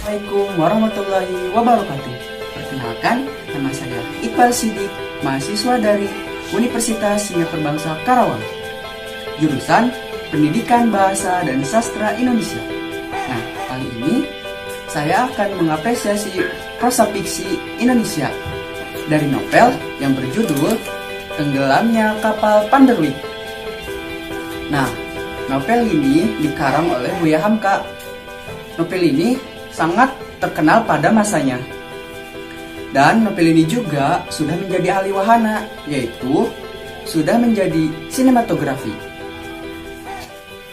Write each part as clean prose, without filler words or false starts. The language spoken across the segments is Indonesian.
Assalamualaikum warahmatullahi wabarakatuh. Perkenalkan, nama saya Iqbal Sidik, mahasiswa dari Universitas Singapura Bangsa Karawang, jurusan Pendidikan Bahasa dan Sastra Indonesia. Nah, kali ini saya akan mengapresiasi prosa fiksi Indonesia dari novel yang berjudul Tenggelamnya Kapal Panderwick. Nah, novel ini dikarang oleh Buya Hamka. Novel ini sangat terkenal pada masanya. Dan novel ini juga sudah menjadi ahli wahana, yaitu sudah menjadi sinematografi.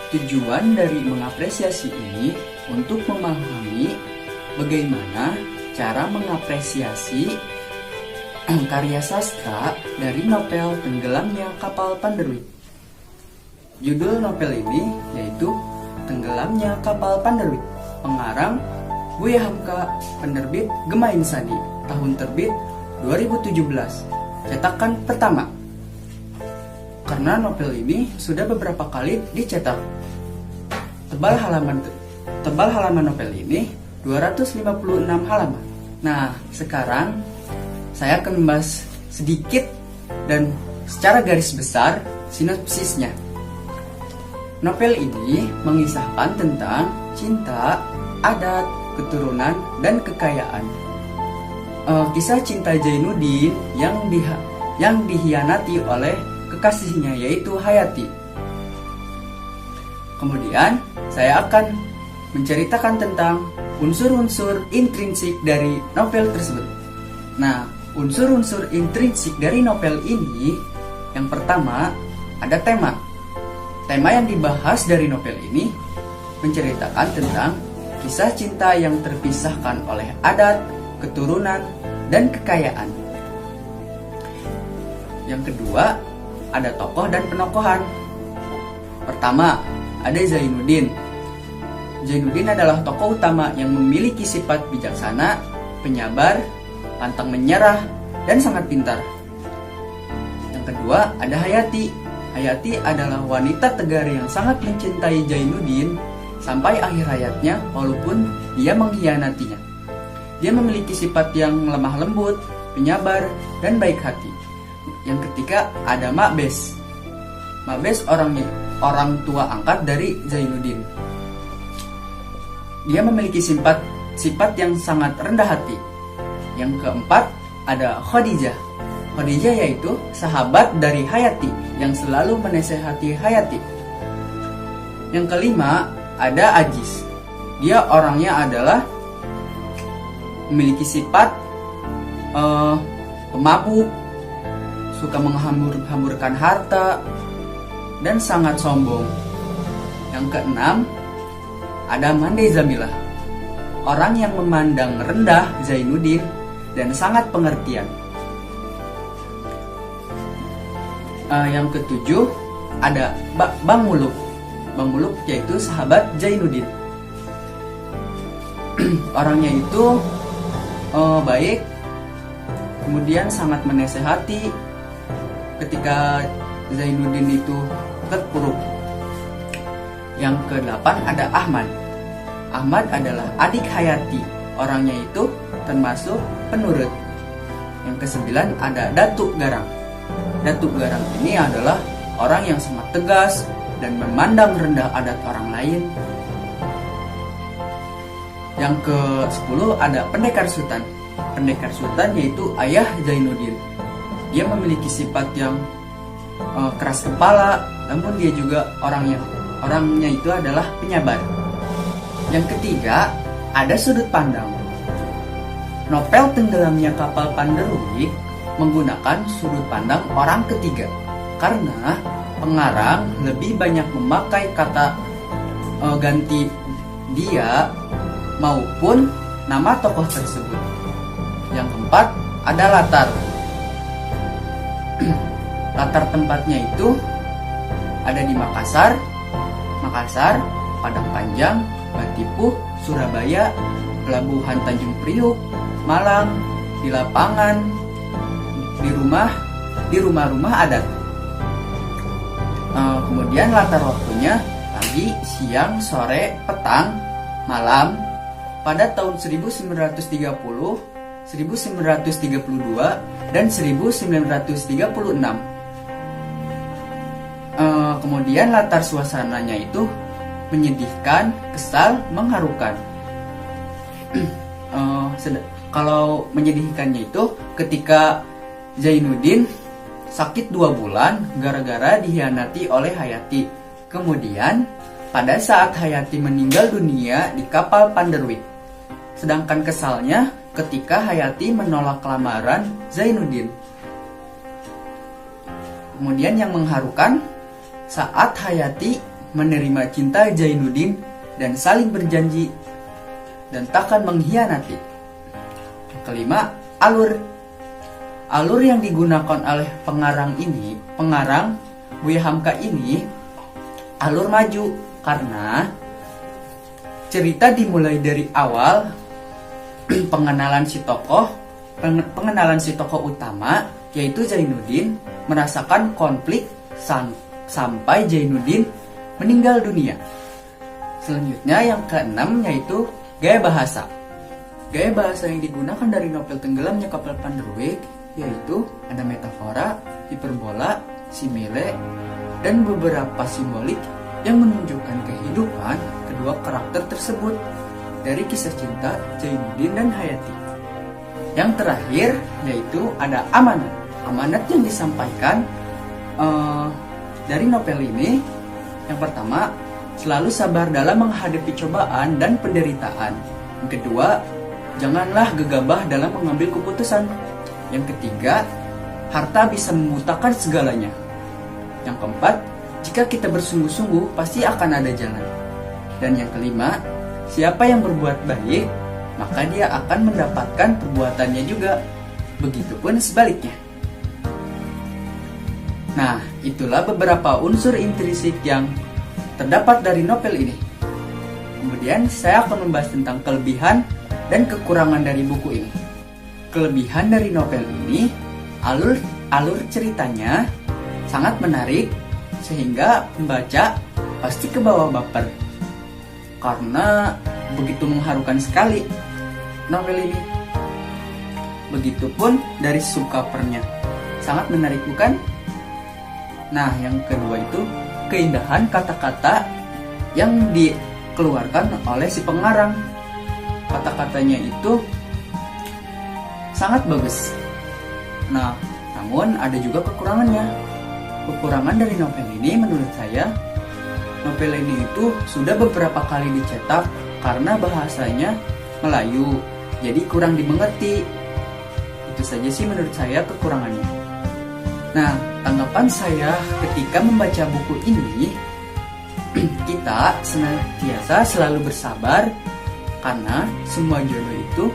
Tujuan dari mengapresiasi ini untuk memahami bagaimana cara mengapresiasi karya sastra dari novel Tenggelamnya Kapal Panderwick. Judul novel ini yaitu Tenggelamnya Kapal Panderwick, pengarang Buya Hamka, penerbit Gema Insani, tahun terbit 2017, cetakan pertama. Karena novel ini sudah beberapa kali dicetak. Tebal halaman novel ini 256 halaman. Nah, sekarang saya akan membahas sedikit dan secara garis besar sinopsisnya. Novel ini mengisahkan tentang cinta, adat, keturunan, dan kekayaan. Kisah cinta Zainuddin yang dihianati oleh kekasihnya, yaitu Hayati. Kemudian saya akan menceritakan tentang unsur-unsur intrinsik dari novel tersebut. Nah, unsur-unsur intrinsik dari novel ini, yang pertama ada tema. Tema yang dibahas dari novel ini menceritakan tentang kisah cinta yang terpisahkan oleh adat, keturunan, dan kekayaan. Yang kedua, ada tokoh dan penokohan. Pertama, ada Zainuddin. Zainuddin adalah tokoh utama yang memiliki sifat bijaksana, penyabar, pantang menyerah, dan sangat pintar. Yang kedua, ada Hayati. Hayati adalah wanita tegar yang sangat mencintai Zainuddin sampai akhir hayatnya, walaupun dia mengkhianatinya. Dia memiliki sifat yang lemah lembut, penyabar, dan baik hati. Yang ketiga, ada Makbes. Makbes orang tua angkat dari Zainuddin. Dia memiliki sifat yang sangat rendah hati. Yang keempat, ada Khadijah. Khadijah yaitu sahabat dari Hayati yang selalu menasehati Hayati. Yang kelima, ada Ajis. Dia orangnya adalah memiliki sifat pemabuk, suka menghambur-hamburkan harta, dan sangat sombong. Yang keenam, ada Mande Zamilah, orang yang memandang rendah Zainuddin dan sangat pengertian. Yang ketujuh, ada Bang Muluk. Bang Muluk yaitu sahabat Zainuddin. Orangnya itu baik, kemudian sangat menasehati ketika Zainuddin itu terpuruk. Yang kedelapan, ada Ahmad. Ahmad adalah adik Hayati. Orangnya itu termasuk penurut. Yang kesembilan, ada Datuk Garang. Datuk Garang ini adalah orang yang sangat tegas dan memandang rendah adat orang lain. Yang ke-10 ada Pendekar Sultan. Pendekar Sultan yaitu ayah Zainuddin. Dia memiliki sifat yang keras kepala, namun dia juga orangnya itu adalah penyabar. Yang ketiga, ada sudut pandang. Novel Tenggelamnya Kapal Panderwick menggunakan sudut pandang orang ketiga karena pengarang lebih banyak memakai kata ganti dia maupun nama tokoh tersebut. Yang keempat, ada latar. Latar tempatnya itu ada di Makassar, Padang Panjang, Batipuh, Surabaya, Pelabuhan Tanjung Priuk, Malang, di lapangan, di rumah-rumah adat. Kemudian latar waktunya pagi, siang, sore, petang, malam, pada tahun 1930, 1932, dan 1936. Kemudian latar suasananya itu menyedihkan, kesal, mengharukan. Kalau menyedihkannya itu ketika Zainuddin sakit 2 bulan gara-gara dikhianati oleh Hayati. Kemudian pada saat Hayati meninggal dunia di kapal Panderwick. Sedangkan kesalnya ketika Hayati menolak lamaran Zainuddin. Kemudian yang mengharukan saat Hayati menerima cinta Zainuddin dan saling berjanji dan takkan mengkhianati. Kelima, alur. Alur yang digunakan oleh pengarang Buya Hamka ini alur maju karena cerita dimulai dari awal pengenalan si tokoh utama yaitu Zainuddin merasakan konflik sampai Zainuddin meninggal dunia. Selanjutnya yang keenam yaitu gaya bahasa. Gaya bahasa yang digunakan dari novel Tenggelamnya Kapal Panderwick yaitu ada metafora, hiperbola, simile, dan beberapa simbolik yang menunjukkan kehidupan kedua karakter tersebut dari kisah cinta Zainuddin dan Hayati. Yang terakhir yaitu ada amanat. Amanat yang disampaikan dari novel ini yang pertama, selalu sabar dalam menghadapi cobaan dan penderitaan. Yang kedua, janganlah gegabah dalam mengambil keputusan. Yang ketiga, harta bisa membutakan segalanya. Yang keempat, jika kita bersungguh-sungguh pasti akan ada jalan. Dan yang kelima, siapa yang berbuat baik, maka dia akan mendapatkan perbuatannya juga. Begitupun sebaliknya. Nah, itulah beberapa unsur intrinsik yang terdapat dari novel ini. Kemudian saya akan membahas tentang kelebihan dan kekurangan dari buku ini. Kelebihan dari novel ini, alur ceritanya sangat menarik sehingga pembaca pasti kebawa baper. Karena begitu mengharukan sekali novel ini. Begitupun dari subcovernya. Sangat menarik bukan? Nah, yang kedua itu keindahan kata-kata yang dikeluarkan oleh si pengarang. Kata-katanya itu sangat bagus. Nah, namun ada juga kekurangannya. Kekurangan dari novel ini menurut saya, novel ini itu sudah beberapa kali dicetak karena bahasanya Melayu, jadi kurang dimengerti. Itu saja sih menurut saya kekurangannya. Nah, tanggapan saya ketika membaca buku ini, kita senantiasa selalu bersabar karena semua jodoh itu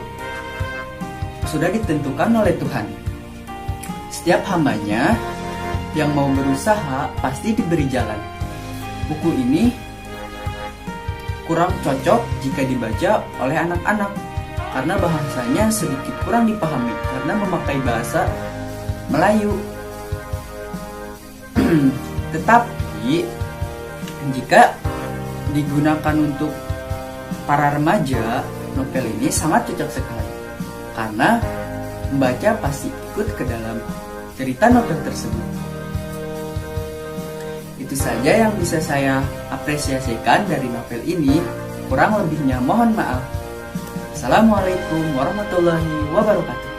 sudah ditentukan oleh Tuhan. Setiap hambanya yang mau berusaha pasti diberi jalan. Buku ini kurang cocok jika dibaca oleh anak-anak karena bahasanya sedikit kurang dipahami karena memakai bahasa Melayu. Tetapi jika digunakan untuk para remaja, novel ini sangat cocok sekali karena membaca pasti ikut ke dalam cerita novel tersebut. Itu saja yang bisa saya apresiasikan dari novel ini. Kurang lebihnya mohon maaf. Assalamualaikum warahmatullahi wabarakatuh.